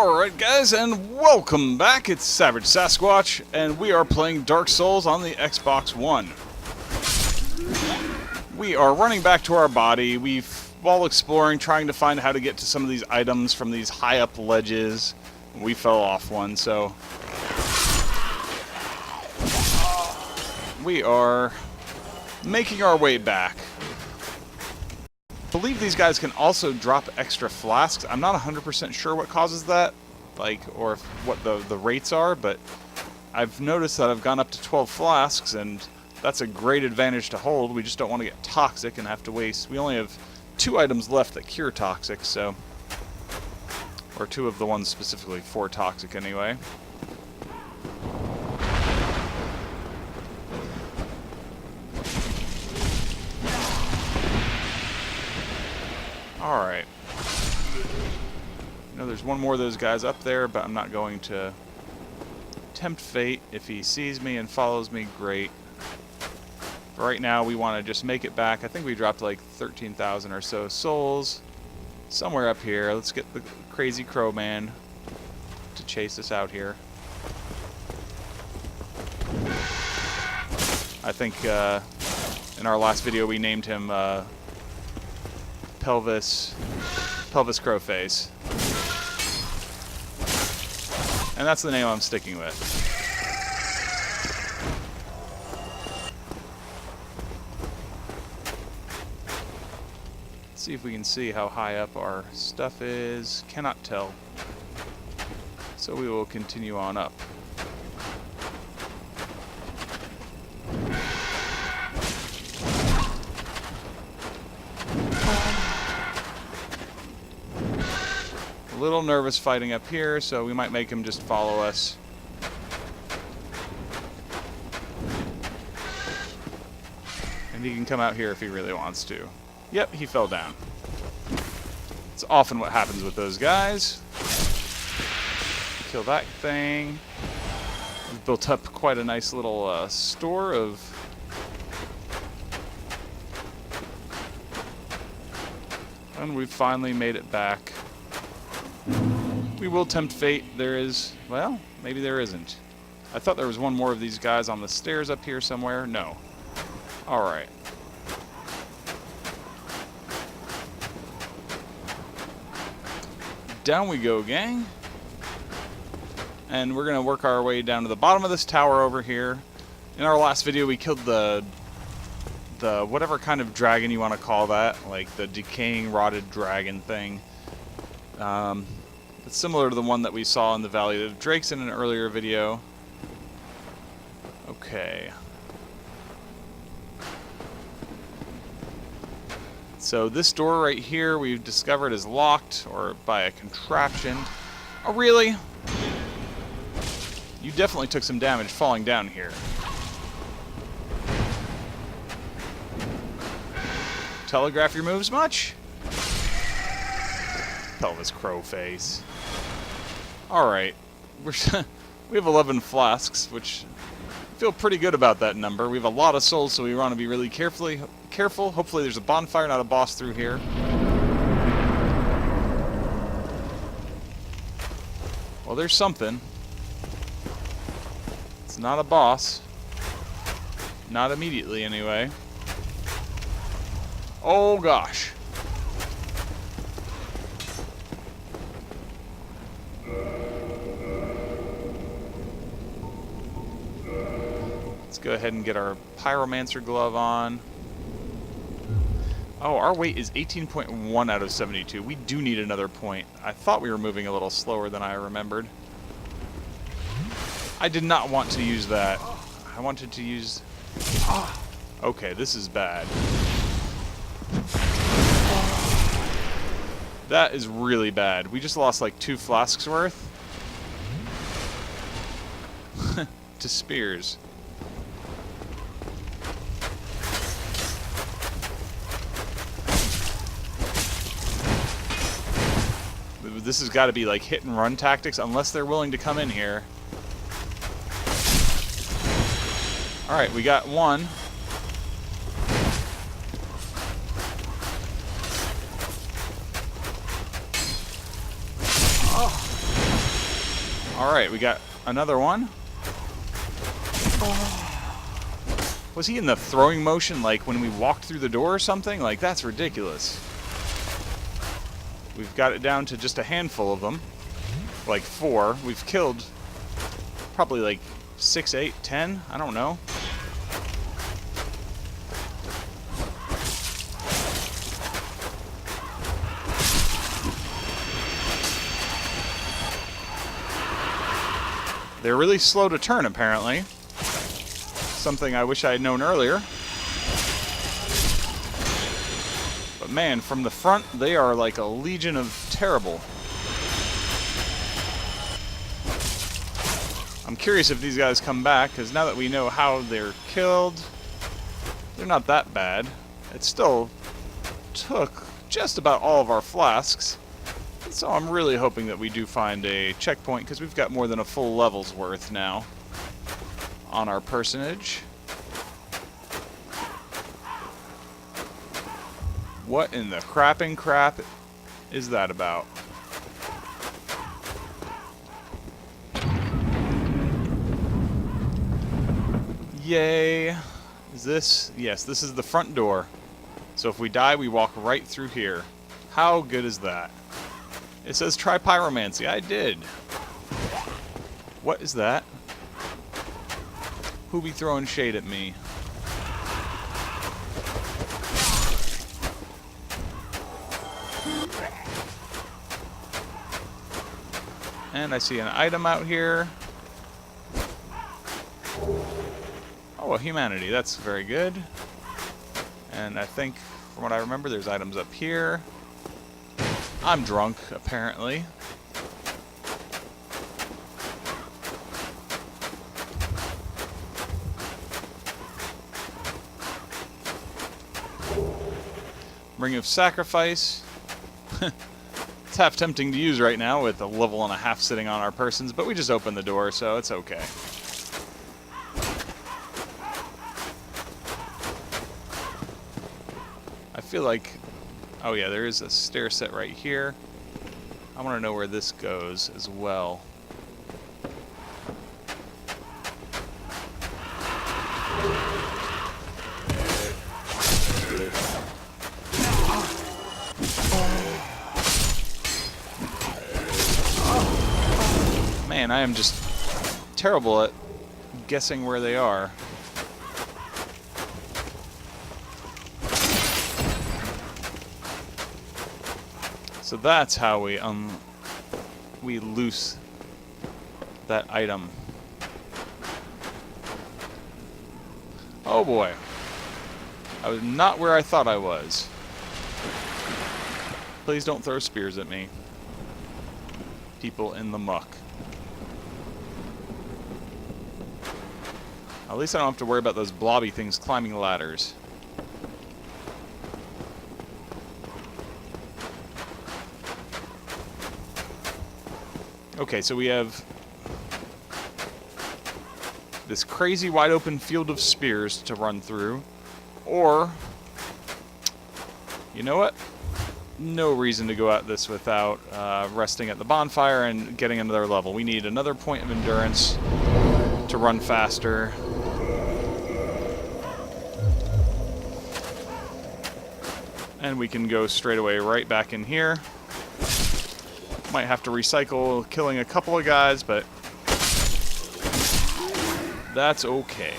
Alright guys, and welcome back. It's Savage Sasquatch, and we are playing Dark Souls on the Xbox One. We are running back to our body. While exploring, trying to find how to get to some of these items from these high up ledges. We fell off one, so... we are making our way back. I believe these guys can also drop extra flasks. I'm not 100% sure what causes that, or what the rates are, but I've noticed that I've gone up to 12 flasks, and that's a great advantage to hold. We just don't want to get toxic and have to waste. We only have 2 items left that cure toxic, so... or 2 of the ones specifically for toxic, anyway. Alright. You know, there's one more of those guys up there, but I'm not going to tempt fate. If he sees me and follows me, great. But right now, we want to just make it back. I think we dropped like 13,000 or so souls. Somewhere up here. Let's get the crazy crow man to chase us out here. I think in our last video we named him Pelvis Crowface. And that's the name I'm sticking with. Let's see if we can see how high up our stuff is. Cannot tell. So we will continue on up. A little nervous fighting up here, so we might make him just follow us. And he can come out here if he really wants to. Yep, he fell down. It's often what happens with those guys. Kill that thing. We've built up quite a nice little store of... and we've finally made it back. We will tempt fate. There is... well, maybe there isn't. I thought there was one more of these guys on the stairs up here somewhere. No. Alright. Down we go, gang. And we're going to work our way down to the bottom of this tower over here. In our last video, we killed the whatever kind of dragon you want to call that. Like the decaying, rotted dragon thing. It's similar to the one that we saw in the Valley of Drakes in an earlier video. Okay. So this door right here we've discovered is locked, or by a contraption. Oh, really? You definitely took some damage falling down here. Telegraph your moves much? Pelvis crow face. Alright. We have 11 flasks, which I feel pretty good about that number. We have a lot of souls, so we want to be really careful. Hopefully there's a bonfire, not a boss through here. Well, there's something. It's not a boss. Not immediately, anyway. Oh, gosh. Let's go ahead and get our Pyromancer glove on. Oh, our weight is 18.1 out of 72. We do need another point. I thought we were moving a little slower than I remembered. I did not want to use that. I wanted to use... okay, this is bad. That is really bad. We just lost like 2 flasks worth. To spears. This has got to be like hit and run tactics, unless they're willing to come in here. Alright, we got one. Oh. Alright, we got another one. Was he in the throwing motion like when we walked through the door or something? Like, that's ridiculous. We've got it down to just a handful of them. Like 4. We've killed probably like 6, 8, 10. I don't know. They're really slow to turn, apparently. Something I wish I had known earlier. But man, from the front, they are like a legion of terrible. I'm curious if these guys come back, because now that we know how they're killed, they're not that bad. It still took just about all of our flasks. So I'm really hoping that we do find a checkpoint, because we've got more than a full level's worth now on our personage. What in the crapping crap is that about? Yay! Is this? Yes, this is the front door. So if we die, we walk right through here. How good is that? It says try pyromancy. I did. What is that? Who be throwing shade at me? And I see an item out here. Oh, a humanity. That's very good. And I think, from what I remember, there's items up here. I'm drunk, apparently. Ring of Sacrifice. It's half tempting to use right now with a level and a half sitting on our persons, but we just opened the door, so it's okay. I feel like... Oh yeah, there is a stair set right here. I want to know where this goes as well. Man, I am just terrible at guessing where they are. So that's how we loose that item. Oh boy. I was not where I thought I was. Please don't throw spears at me. People in the muck. At least I don't have to worry about those blobby things climbing ladders. Okay, so we have this crazy wide open field of spears to run through. Or, you know what? No reason to go at this without resting at the bonfire and getting another level. We need another point of endurance to run faster. And we can go straight away right back in here. Might have to recycle killing a couple of guys, but that's okay.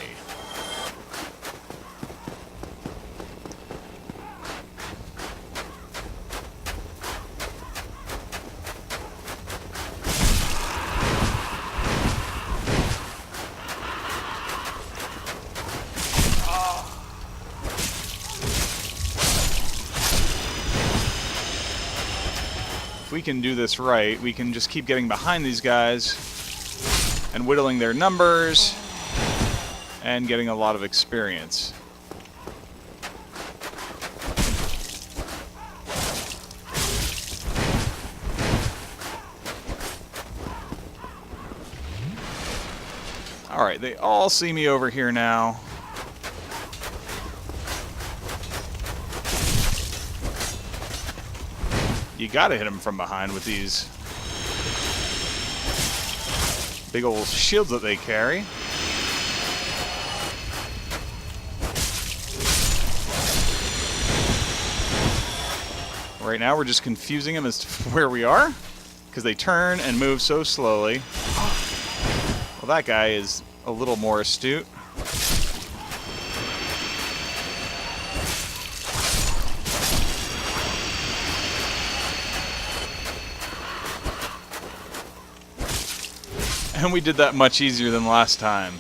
If we can do this right, we can just keep getting behind these guys and whittling their numbers and getting a lot of experience. Alright, they all see me over here now. You gotta hit them from behind with these. Big old shields that they carry. Right now we're just confusing them as to where we are, because they turn and move so slowly. Well, that guy is a little more astute. And we did that much easier than last time.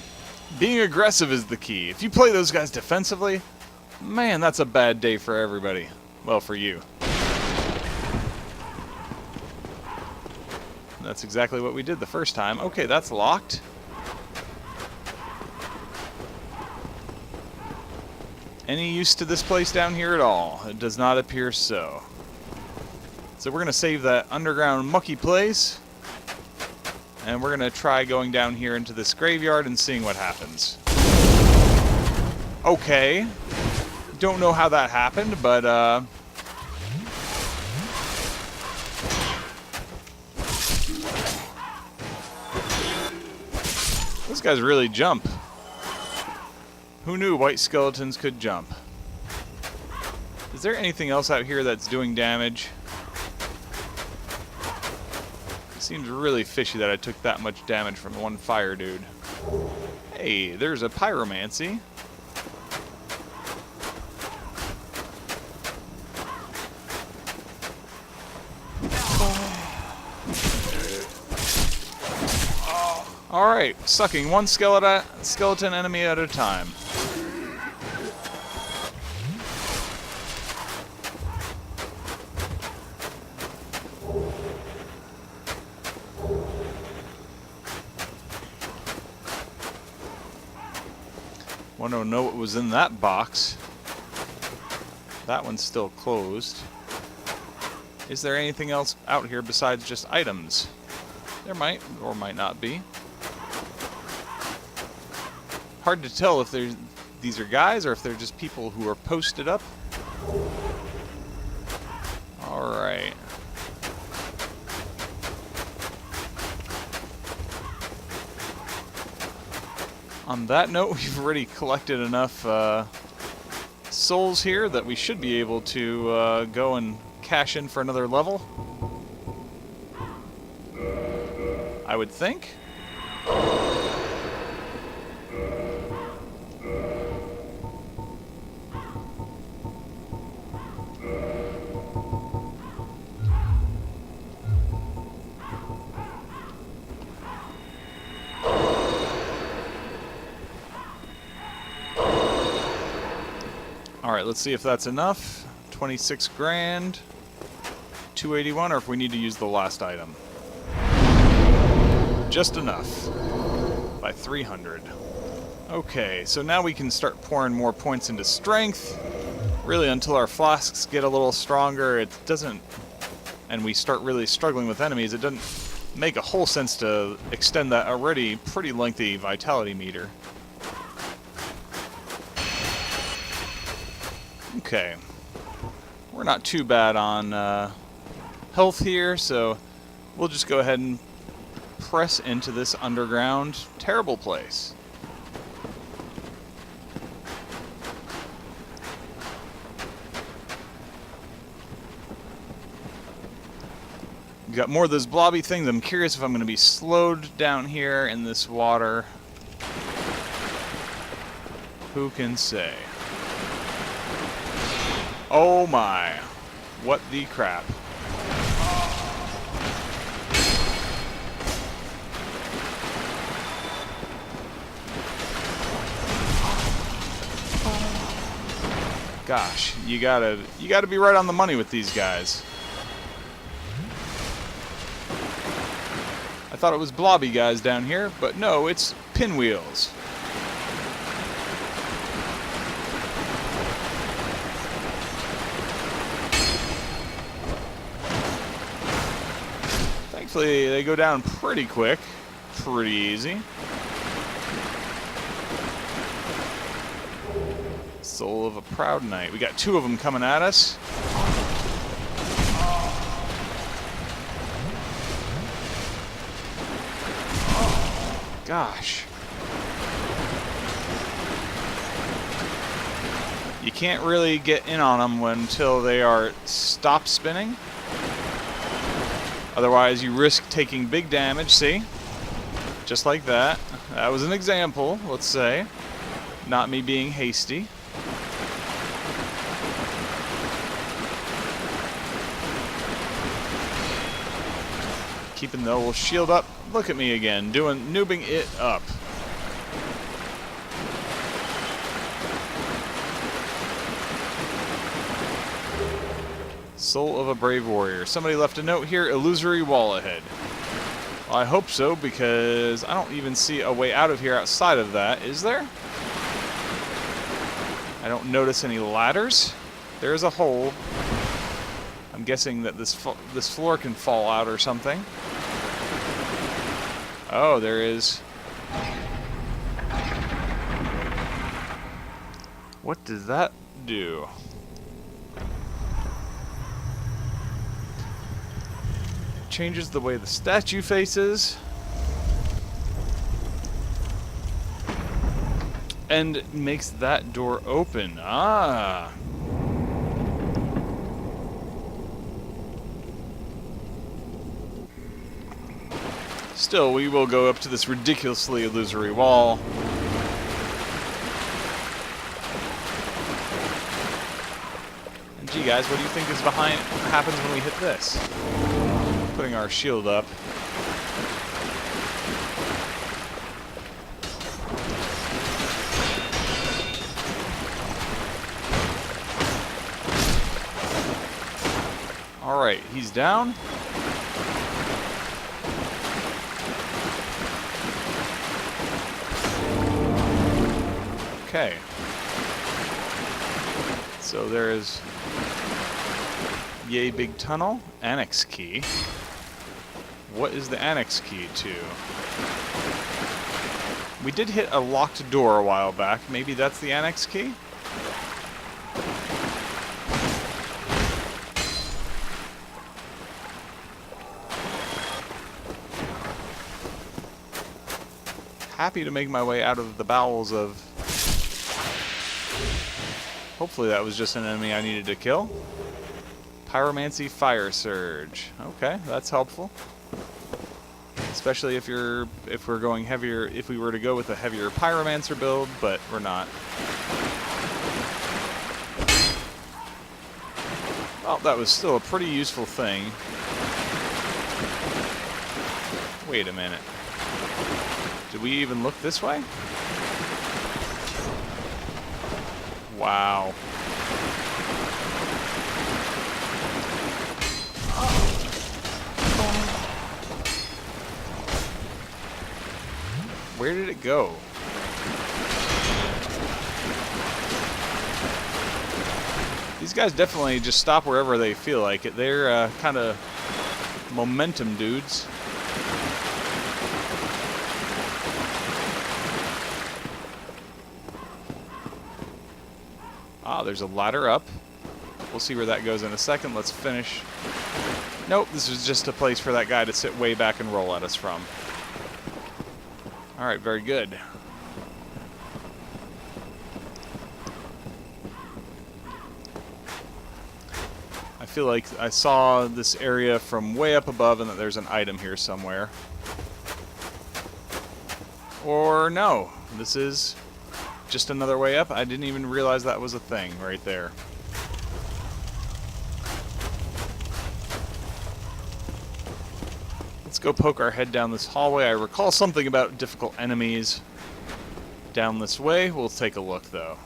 Being aggressive is the key. If you play those guys defensively, man, that's a bad day for everybody. Well, for you. That's exactly what we did the first time. Okay, that's locked. Any use to this place down here at all? It does not appear so. So we're going to save that underground mucky place. And we're going to try going down here into this graveyard and seeing what happens. Okay. Don't know how that happened, but those guys really jump. Who knew white skeletons could jump? Is there anything else out here that's doing damage? It seems really fishy that I took that much damage from one fire dude. Hey, there's a pyromancy. Alright, sucking one skeleton enemy at a time. Want to know what was in that box. That one's still closed. Is there anything else out here besides just items? There might or might not be. Hard to tell if these are guys or if they're just people who are posted up. Alright. On that note, we've already collected enough souls here that we should be able to go and cash in for another level. I would think. Alright, let's see if that's enough. 26 grand, 281, or if we need to use the last item. Just enough. By 300. Okay, so now we can start pouring more points into strength. Really, until our flasks get a little stronger, it doesn't... And we start really struggling with enemies, it doesn't make a whole sense to extend that already pretty lengthy vitality meter. Okay, we're not too bad on health here, so we'll just go ahead and press into this underground terrible place. We got more of those blobby things. I'm curious if I'm going to be slowed down here in this water. Who can say? Oh my, what the crap. Gosh, you gotta be right on the money with these guys. I thought it was blobby guys down here, but no, it's pinwheels. Thankfully, they go down pretty quick, pretty easy. Soul of a Proud Knight. We got two of them coming at us. Gosh. You can't really get in on them until they are stop spinning. Otherwise, you risk taking big damage, see? Just like that. That was an example, let's say. Not me being hasty. Keeping the old shield up. Look at me again, noobing it up. Soul of a brave warrior. Somebody left a note here, illusory wall ahead. Well, I hope so, because I don't even see a way out of here outside of that, is there? I don't notice any ladders. There's a hole. I'm guessing that this floor can fall out or something. Oh, there is. What does that do? Changes the way the statue faces. And makes that door open. Ah. Still, we will go up to this ridiculously illusory wall. And gee guys, what do you think is happens when we hit this? Putting our shield up. Alright, he's down. Okay. So there is yay big tunnel, annex key. What is the annex key to? We did hit a locked door a while back. Maybe that's the annex key? Happy to make my way out of the bowels of... Hopefully that was just an enemy I needed to kill. Pyromancy Fire Surge. Okay, that's helpful. Especially if we're going heavier, if we were to go with a heavier Pyromancer build, but we're not. Well, that was still a pretty useful thing. Wait a minute. Did we even look this way? Wow. Where did it go? These guys definitely just stop wherever they feel like it. They're kind of momentum dudes. Ah, there's a ladder up. We'll see where that goes in a second. Let's finish. Nope, this is just a place for that guy to sit way back and roll at us from. Alright, very good. I feel like I saw this area from way up above and that there's an item here somewhere. Or no, this is just another way up. I didn't even realize that was a thing right there. Let's go poke our head down this hallway. I recall something about difficult enemies down this way. We'll take a look though.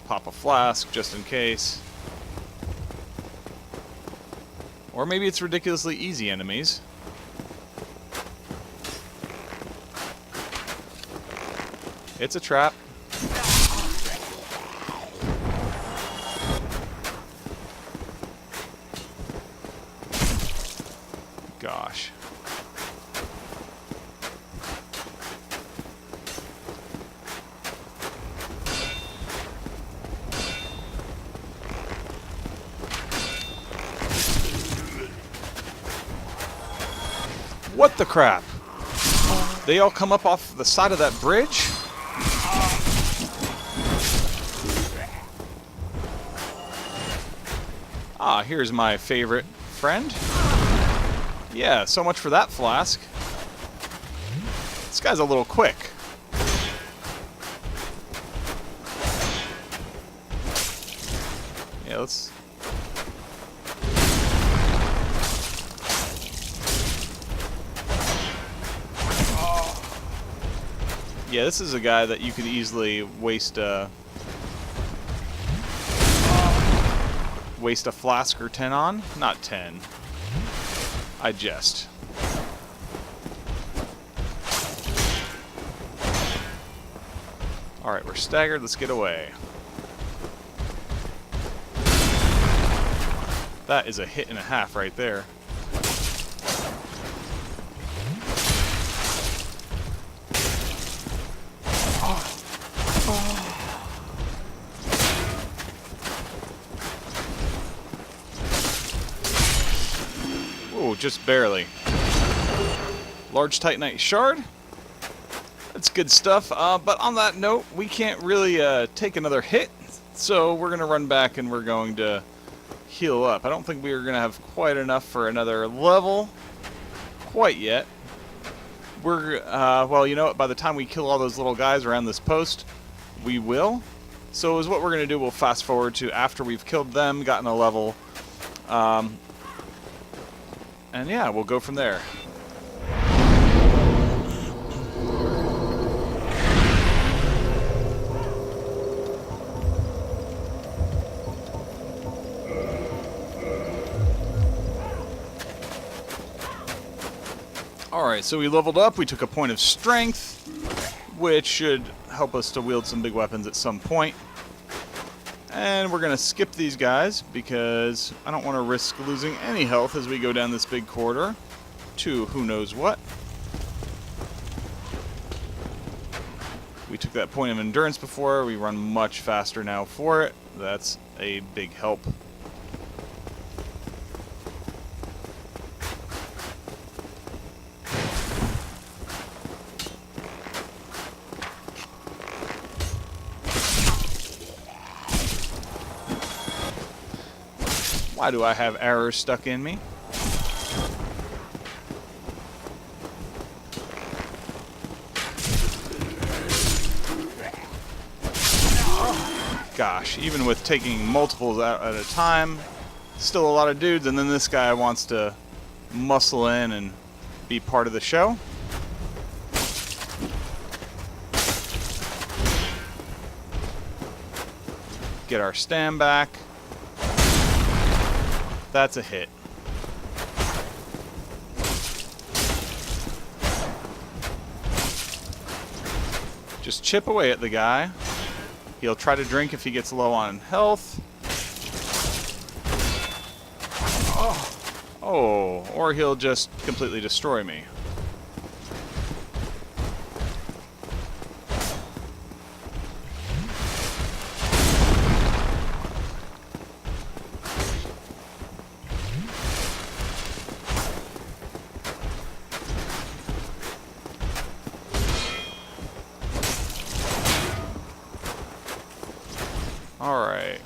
Pop a flask just in case. Or maybe it's ridiculously easy enemies. It's a trap. Gosh. What the crap? They all come up off the side of that bridge? Ah, here's my favorite friend. Yeah, so much for that flask. This guy's a little quick. Yeah, let's... Yeah, this is a guy that you could easily waste a flask or 10 on. Not 10. I jest. Alright, we're staggered. Let's get away. That is a hit and a half right there. Oh, just barely. Large Titanite shard. That's good stuff. But on that note, we can't really take another hit. So we're going to run back and we're going to heal up. I don't think we're going to have quite enough for another level. Quite yet. We're, well, you know what? By the time we kill all those little guys around this post, we will. So is what we're going to do. We'll fast forward to after we've killed them, gotten a level. And yeah, we'll go from there. Alright, so we leveled up, we took a point of strength, which should help us to wield some big weapons at some point. And we're going to skip these guys, because I don't want to risk losing any health as we go down this big corridor to who knows what. We took that point of endurance before, we run much faster now for it. That's a big help. Why do I have arrows stuck in me? Gosh, even with taking multiples out at a time, still a lot of dudes, and then this guy wants to muscle in and be part of the show. Get our stam back. That's a hit. Just chip away at the guy. He'll try to drink if he gets low on health. Oh, or he'll just completely destroy me. Alright.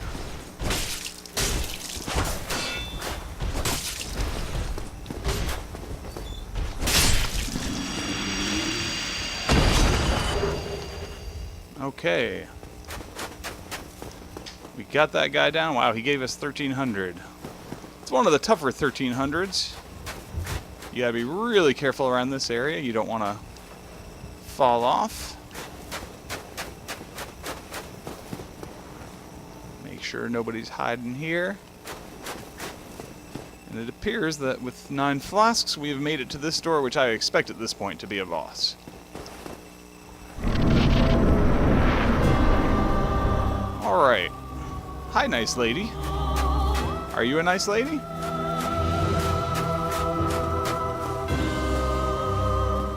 Okay. We got that guy down. Wow, he gave us 1,300. It's one of the tougher 1,300s. You gotta be really careful around this area. You don't want to fall off. Sure nobody's hiding here. And it appears that with 9 flasks we have made it to this door, which I expect at this point to be a boss. Alright. Hi, nice lady. Are you a nice lady?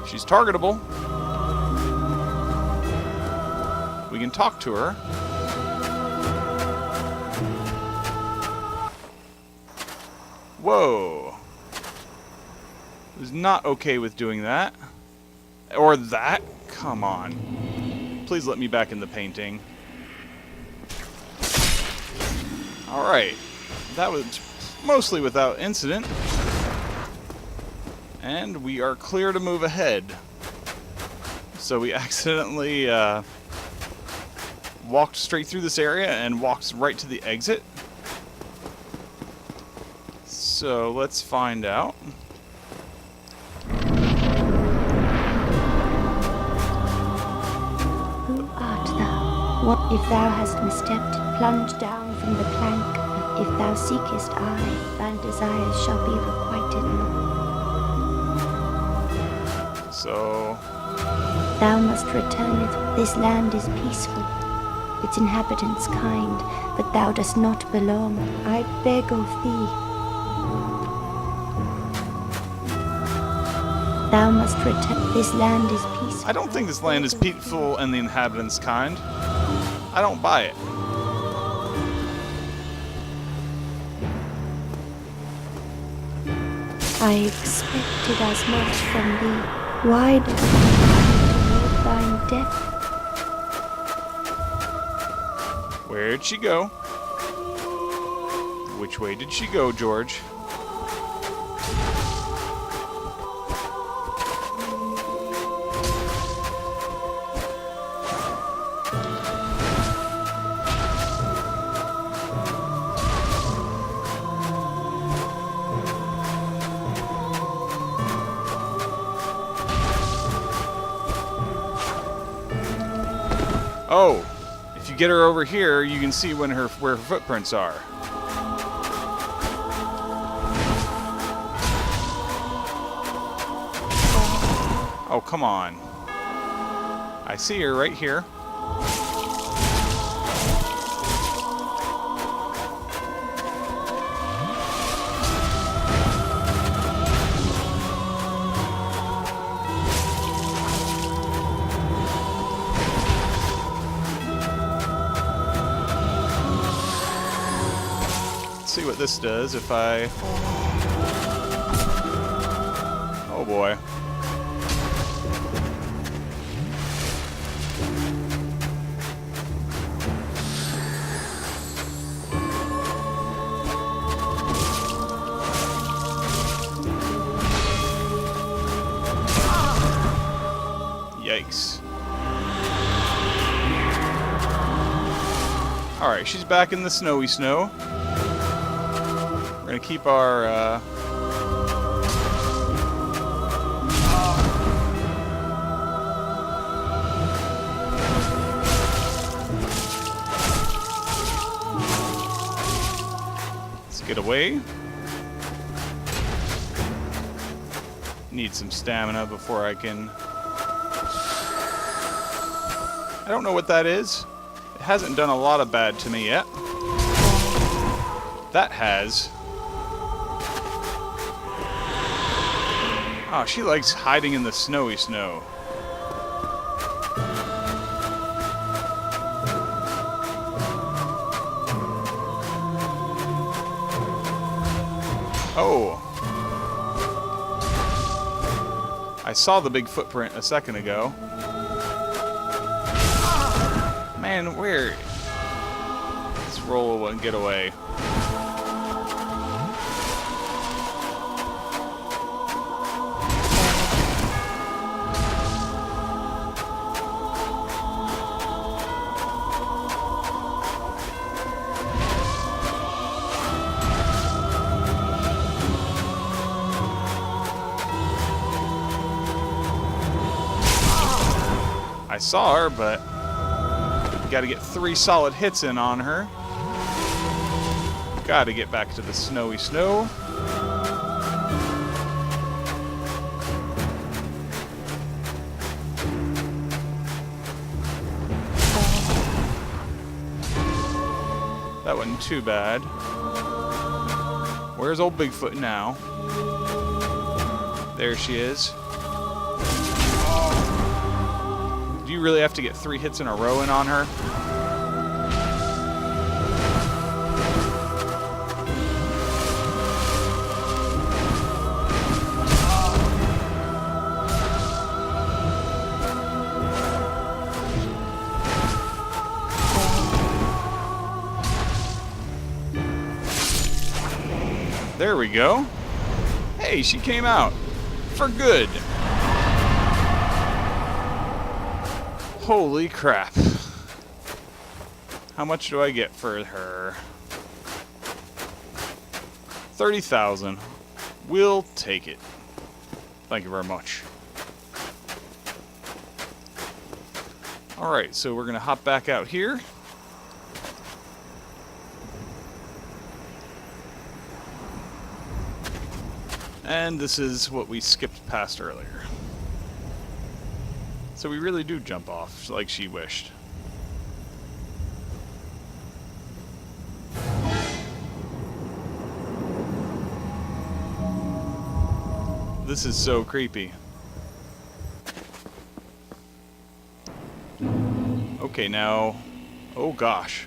She's targetable. We can talk to her. Whoa. Was not okay with doing that. Or that? Come on. Please let me back in the painting. Alright. That was mostly without incident. And we are clear to move ahead. So we accidentally walked straight through this area and walked right to the exit. So let's find out. Who art thou? What if thou hast misstepped, plunged down from the plank? If thou seekest I, thine desires shall be requited. So Thou must return. This land is peaceful, its inhabitants kind, but thou dost not belong. I beg of thee. Thou must return. This land is peaceful. I don't think this land is peaceful and the inhabitants kind. I don't buy it. I expected as much from thee. Why dost thou toward thine death? Where'd she go? Which way did she go, George? Oh, if you get her over here, you can see where her footprints are. Oh, come on. I see her right here. See what this does if I... Oh boy. Yikes. Alright, she's back in the snowy snow. We're gonna keep our let's get away. Need some stamina before I can... I don't know what that is. It hasn't done a lot of bad to me yet. That has. Oh, she likes hiding in the snowy snow. Oh. I saw the big footprint a second ago. Man, where? Let's roll and get away. I saw her, but got to get 3 solid hits in on her. Got to get back to the snowy snow. That wasn't too bad. Where's old Bigfoot now? There she is. Do you really have to get 3 hits in a row in on her? There we go. Hey, she came out. For good. Holy crap. How much do I get for her? 30,000. We'll take it. Thank you very much. Alright, so we're going to hop back out here. And this is what we skipped past earlier. So we really do jump off like she wished. This is so creepy. Okay, now... Oh gosh.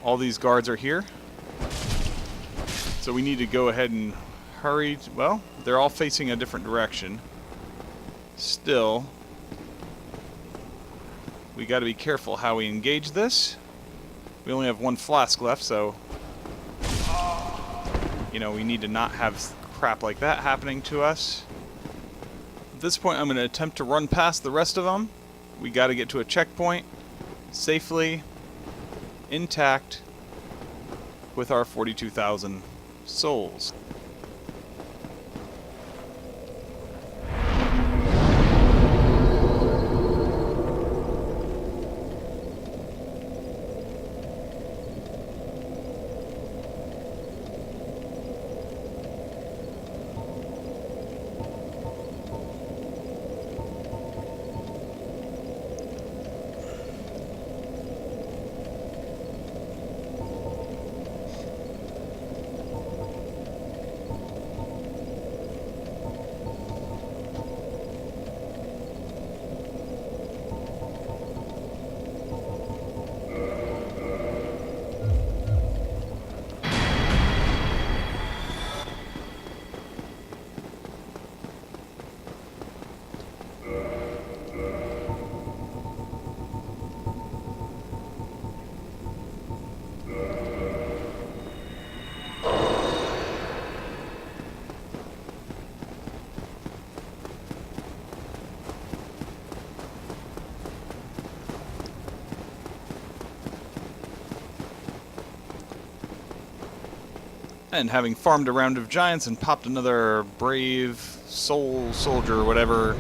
All these guards are here. So we need to go ahead and hurry. Well, they're all facing a different direction. Still, we got to be careful how we engage this. We only have one flask left, so... You know, we need to not have crap like that happening to us. At this point, I'm going to attempt to run past the rest of them. We got to get to a checkpoint safely, intact, with our 42,000 souls. And having farmed a round of giants and popped another brave soul soldier or whatever,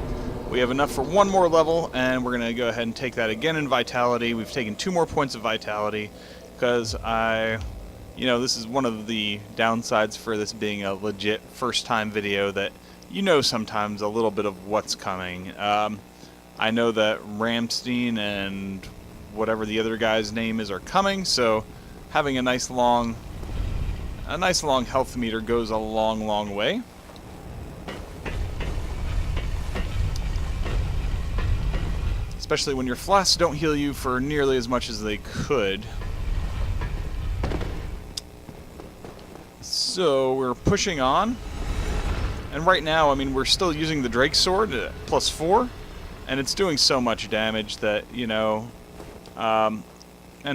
we have enough for one more level, and we're going to go ahead and take that again in vitality. We've taken 2 more points of vitality because you know, this is one of the downsides for this being a legit first-time video, that you know sometimes a little bit of what's coming. I know that Ramstein and whatever the other guy's name is are coming, so having a nice long health meter goes a long way. Especially when your flasks don't heal you for nearly as much as they could. So we're pushing on. And right now, I mean, we're still using the Drake Sword at +4. And it's doing so much damage that, you know... and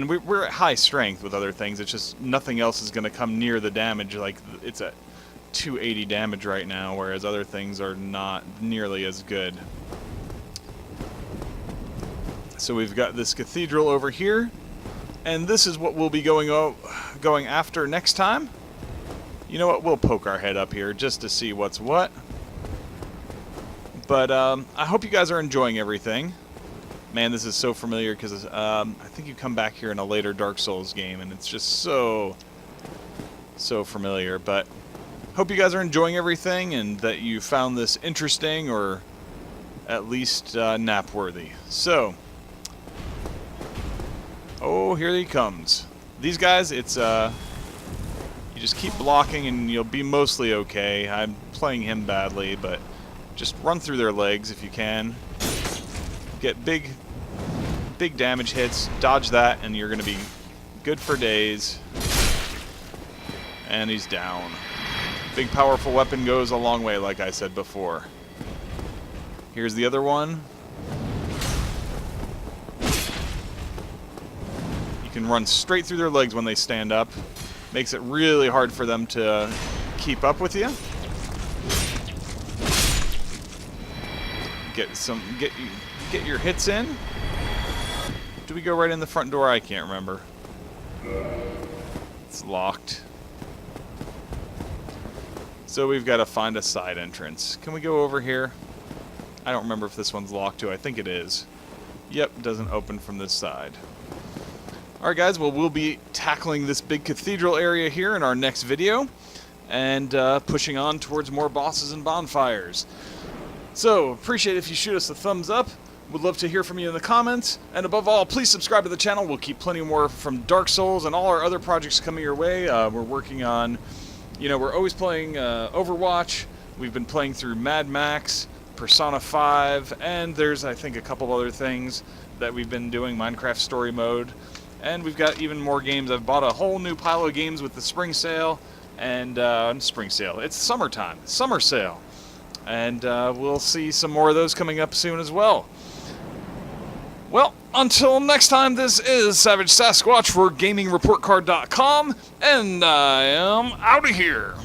we're at high strength with other things. It's just nothing else is going to come near the damage. Like, it's at 280 damage right now, whereas other things are not nearly as good. So we've got this cathedral over here, and this is what we'll be going after next time. You know what? We'll poke our head up here just to see what's what. But I hope you guys are enjoying everything. Man, this is so familiar because I think you come back here in a later Dark Souls game, and it's just so familiar. But hope you guys are enjoying everything and that you found this interesting, or at least nap-worthy. So, oh, here he comes. These guys, it's you just keep blocking and you'll be mostly okay. I'm playing him badly, but just run through their legs if you can. Get big damage hits, dodge that, and you're going to be good for days. And he's down. Big powerful weapon goes a long way, like I said before. Here's the other one. You can run straight through their legs when they stand up. Makes it really hard for them to keep up with you. Get your hits in. Do we go right in the front door? I can't remember. It's locked. So we've got to find a side entrance. Can we go over here? I don't remember if this one's locked too. I think it is. Yep, doesn't open from this side. Alright guys, well we'll be tackling this big cathedral area here in our next video. And pushing on towards more bosses and bonfires. So, appreciate it if you shoot us a thumbs up. Would love to hear from you in the comments. And above all, please subscribe to the channel. We'll keep plenty more from Dark Souls and all our other projects coming your way. We're working on, we're always playing Overwatch. We've been playing through Mad Max, Persona 5, and there's, I think, a couple other things that we've been doing, Minecraft Story Mode. And we've got even more games. I've bought a whole new pile of games with the spring sale. And spring sale. It's summertime. Summer sale. And we'll see some more of those coming up soon as well. Well, until next time, this is Savage Sasquatch for GamingReportCard.com, and I am out of here.